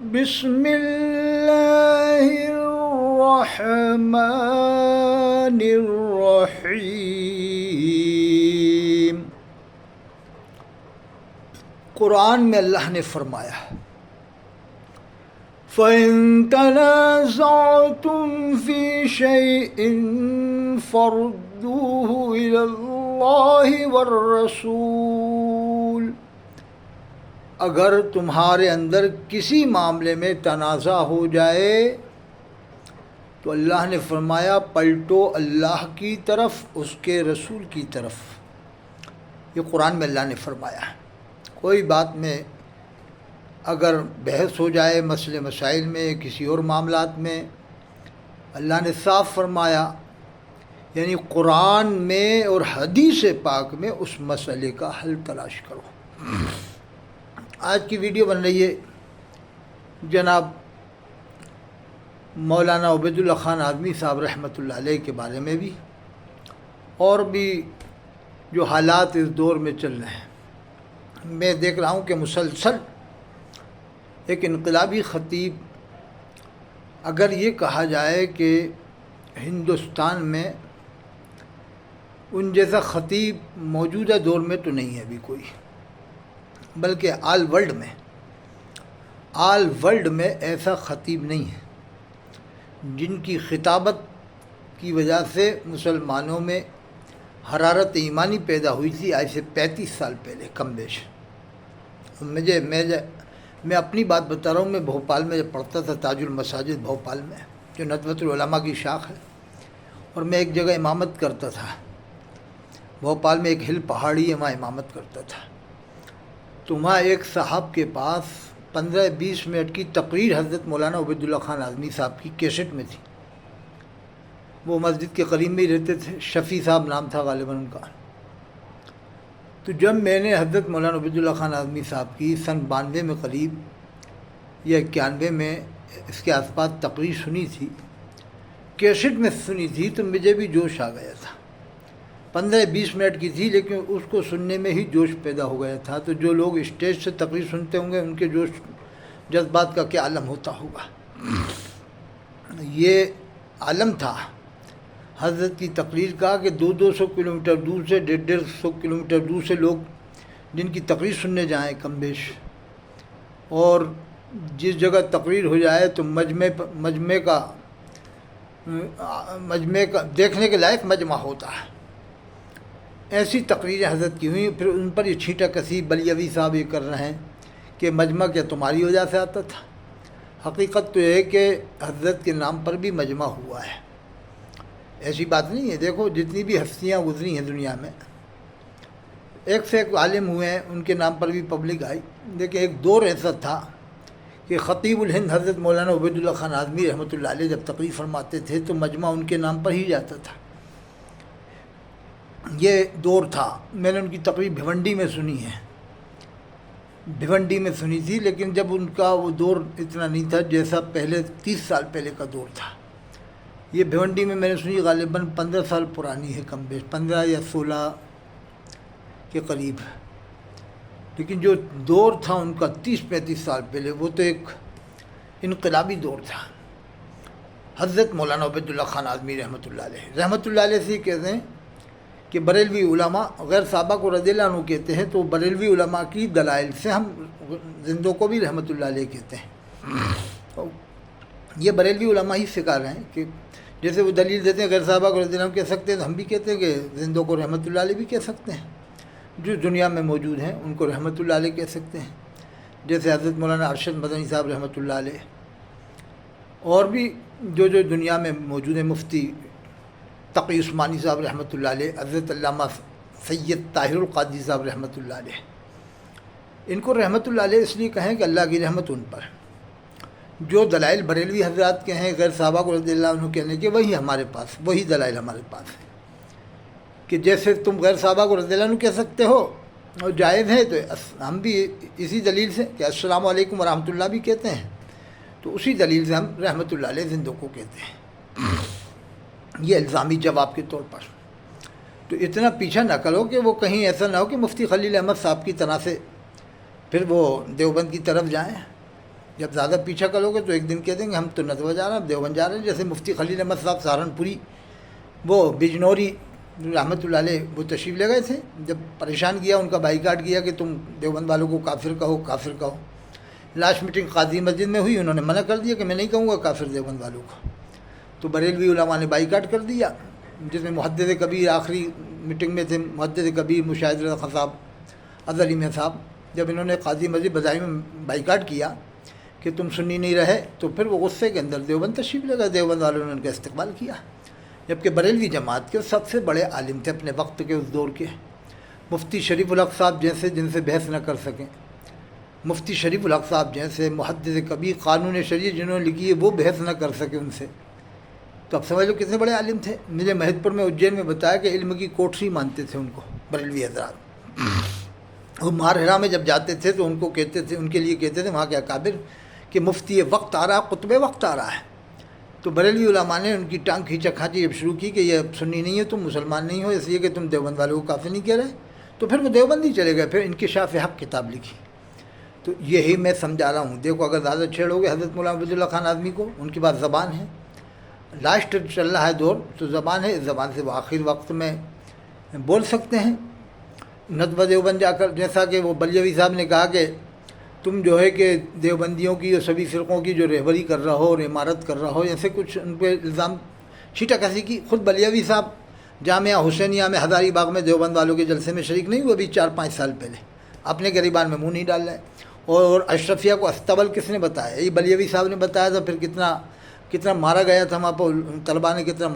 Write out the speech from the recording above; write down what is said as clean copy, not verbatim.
بسم اللہ الرحمن الرحیم۔ قرآن میں اللہ نے فرمایا فَإِن تَنَازَعْتُمْ فِي شَيْءٍ فَرُدُّوهُ إِلَى اللَّهِ وَالرَّسُولِ، اگر تمہارے اندر کسی معاملے میں تنازع ہو جائے تو اللہ نے فرمایا پلٹو اللہ کی طرف، اس کے رسول کی طرف۔ یہ قرآن میں اللہ نے فرمایا ہے۔ کوئی بات میں اگر بحث ہو جائے مسئلے مسائل میں، کسی اور معاملات میں، اللہ نے صاف فرمایا، یعنی قرآن میں اور حدیث پاک میں اس مسئلے کا حل تلاش کرو۔ آج کی ویڈیو بن رہی ہے جناب مولانا عبید اللہ خان اعظمی صاحب رحمۃ اللہ علیہ کے بارے میں بھی، اور بھی جو حالات اس دور میں چل رہے ہیں۔ میں دیکھ رہا ہوں کہ مسلسل ایک انقلابی خطیب، اگر یہ کہا جائے کہ ہندوستان میں ان جیسا خطیب موجودہ دور میں تو نہیں ہے ابھی کوئی، بلکہ آل ورلڈ میں ایسا خطیب نہیں ہے جن کی خطابت کی وجہ سے مسلمانوں میں حرارت ایمانی پیدا ہوئی تھی آج سے 35 سال پہلے کم بیش۔ میں اپنی بات بتا رہا ہوں، میں بھوپال میں جب پڑھتا تھا، تاج المساجد بھوپال میں، جو ندوۃ العلماء کی شاخ ہے، اور میں ایک جگہ امامت کرتا تھا بھوپال میں، ایک ہل پہاڑی ہے، وہاں امامت کرتا تھا۔ تو وہاں ایک صاحب کے پاس 15-20 منٹ کی تقریر حضرت مولانا عبید اللہ خان اعظمی صاحب کی کیسٹ میں تھی۔ وہ مسجد کے قریب میں ہی رہتے تھے، شفیع صاحب نام تھا غالباً ان کا۔ تو جب میں نے حضرت مولانا عبید اللہ خان اعظمی صاحب کی سن 92 میں قریب یا 91 میں اس کے آس پاس تقریر سنی تھی، کیسٹ میں سنی تھی، تو مجھے بھی جوش آ گیا تھا۔ 15-20 منٹ کی تھی، لیکن اس کو سننے میں ہی جوش پیدا ہو گیا تھا۔ تو جو لوگ اسٹیج سے تقریر سنتے ہوں گے، ان کے جوش جذبات کا کیا عالم ہوتا ہوگا۔ یہ عالم تھا حضرت کی تقریر کا کہ 200 کلومیٹر دور سے، 150 کلومیٹر دور سے لوگ جن کی تقریر سننے جائیں کم بیش، اور جس جگہ تقریر ہو جائے تو مجمع کا دیکھنے کے لائق مجمع ہوتا ہے۔ ایسی تقریریں حضرت کی ہوئیں، پھر ان پر یہ چھینٹا کسی بلیوی صاحب یہ کر رہے ہیں کہ مجمع کیا تمہاری وجہ سے آتا تھا۔ حقیقت تو یہ ہے کہ حضرت کے نام پر بھی مجمع ہوا ہے، ایسی بات نہیں ہے۔ دیکھو جتنی بھی ہستیاں گزری ہیں دنیا میں، ایک سے ایک عالم ہوئے ہیں، ان کے نام پر بھی پبلک آئی، لیکن ایک دور ایسا تھا کہ خطیب الہند حضرت مولانا عبید اللہ خان اعظمی رحمۃ اللہ علیہ جب تقریر فرماتے تھے تو مجمع ان کے نام پر ہی جاتا تھا۔ یہ دور تھا۔ میں نے ان کی تقریر بھیونڈی میں سنی ہے، بھیونڈی میں سنی تھی، لیکن جب ان کا وہ دور اتنا نہیں تھا جیسا پہلے 30 سال پہلے کا دور تھا۔ یہ بھیونڈی میں نے سنی، غالباً 15 سال پرانی ہے کم بیش، 15 یا 16 کے قریب۔ لیکن جو دور تھا ان کا 30-35 سال پہلے، وہ تو ایک انقلابی دور تھا۔ حضرت مولانا عبید اللہ خان اعظمی رحمۃ اللہ علیہ سے کہتے ہیں کہ بریلوی علماء غیر صحابہ کو رضی اللہ عنہ کہتے ہیں، تو بریلوی علماء کی دلائل سے ہم زندوں کو بھی رحمۃ اللہ علیہ کہتے ہیں۔ یہ بریلوی علماء ہی سکھا رہے ہیں کہ جیسے وہ دلیل دیتے ہیں غیر صحابہ کو رضی اللہ عنہ کہہ سکتے ہیں، تو ہم بھی کہتے ہیں کہ زندوں کو رحمۃ اللہ علیہ بھی کہہ سکتے ہیں، جو دنیا میں موجود ہیں ان کو رحمۃ اللہ علیہ کہہ سکتے ہیں، جیسے حضرت مولانا ارشد مدنی صاحب رحمۃ اللہ علیہ، اور بھی جو دنیا میں موجود ہیں، مفتی تقی عثمانی صاحب رحمۃ اللہ علیہ، حضرت علامہ سید طاہر القادری صاحب رحمۃ اللہ علیہ۔ ان کو رحمۃ اللہ علیہ اس لیے کہیں کہ اللہ کی رحمت ان پر۔ جو دلائل بریلوی حضرات کے ہیں غیر صحابہ کو رضی اللہ عنہ کہنے کے، وہی ہمارے پاس، وہی دلائل ہمارے پاس ہیں کہ جیسے تم غیر صحابہ کو رضی اللہ عنہ کہہ سکتے ہو اور جائز ہے، تو ہم بھی اسی دلیل سے کہ السلام علیکم ورحمۃ اللہ بھی کہتے ہیں، تو اسی دلیل سے ہم رحمۃ اللہ علیہ زندوں کو کہتے ہیں، یہ الزامی جواب کے طور پر۔ تو اتنا پیچھا نہ کرو کہ وہ کہیں ایسا نہ ہو کہ مفتی خلیل احمد صاحب کی طرح سے پھر وہ دیوبند کی طرف جائیں۔ جب زیادہ پیچھا کرو گے تو ایک دن کہہ دیں گے ہم تو ندوہ جا رہے ہیں، دیوبند جا رہے ہیں. جیسے مفتی خلیل احمد صاحب سہارنپوری، وہ بجنوری رحمۃ اللہ علیہ، وہ تشریف لے گئے تھے. جب پریشان کیا، ان کا بائیکاٹ کیا کہ تم دیوبند والوں کو کافر کہو کافر کہو. لاسٹ میٹنگ قاضی مسجد میں ہوئی، انہوں نے منع کر دیا کہ میں نہیں کہوں گا کافر دیوبند والوں کو. تو بریلوی علماء نے بائیکاٹ کر دیا، جس میں محدث کبیر آخری میٹنگ میں تھے، محدث کبیر مشاہد رضا خان صاحب، اظہری میں صاحب. جب انہوں نے قاضی مسجد بذائی میں بائیکاٹ کیا کہ تم سنی نہیں رہے، تو پھر وہ غصے کے اندر دیوبند تشریف لے گئے. دیوبند والوں نے ان کا استقبال کیا، جبکہ بریلوی جماعت کے سب سے بڑے عالم تھے اپنے وقت کے، اس دور کے. مفتی شریف الحق صاحب جیسے، جن سے بحث نہ کر سکیں. مفتی شریف الحق صاحب جیسے محدث کبیر، قانون شریعت جنہوں نے لکھی ہے، وہ بحث نہ کر سکے ان سے. تو اب سمجھ لو کتنے بڑے عالم تھے. مجھے مہد پور میں اجین میں بتایا کہ علم کی کوٹری مانتے تھے ان کو بریلوی حضرات. وہ مارہرا میں جب جاتے تھے تو ان کو کہتے تھے، ان کے لیے کہتے تھے وہاں کے اکابر کہ مفتی وقت آ رہا ہے، قطب وقت آ رہا ہے. تو بریلوی علماء نے ان کی ٹانگ کھینچا کھانچی جب شروع کی کہ یہ سنی نہیں ہے، تم مسلمان نہیں ہو، اس لیے کہ تم دیوبند والوں کو کافر نہیں کہہ رہے. تو پھر وہ دیوبند ہی چلے گئے. پھر انکشاف حق کتاب لکھی. تو یہی میں سمجھا رہا ہوں. دیکھو اگر زیادہ چھیڑو گے حضرت مولانا عبید اللہ خان اعظمی کو، ان کے پاس زبان ہے، لاسٹ چل رہا ہے دور، تو زبان ہے، اس زبان سے وہ آخر وقت میں بول سکتے ہیں. ندوہ دیوبند جا کر، جیسا کہ وہ بلیوی صاحب نے کہا کہ تم جو ہے کہ دیوبندیوں کی اور سبھی فرقوں کی جو رہبری کر رہا ہو اور عمارت کر رہا ہو، ایسے کچھ ان پہ الزام چھیٹا کسی کی. خود بلیوی صاحب جامعہ حسینیہ میں ہزاری باغ میں دیوبند والوں کے جلسے میں شریک نہیں ہوئے ابھی 4-5 سال پہلے. اپنے گریبان میں منہ نہیں ڈال رہے. اور اشرفیہ کو استبل کس نے بتایا؟ یہ بلیوی صاحب نے بتایا تھا. پھر کتنا مارا گیا تھا وہاں پر، طلبا نے کتنا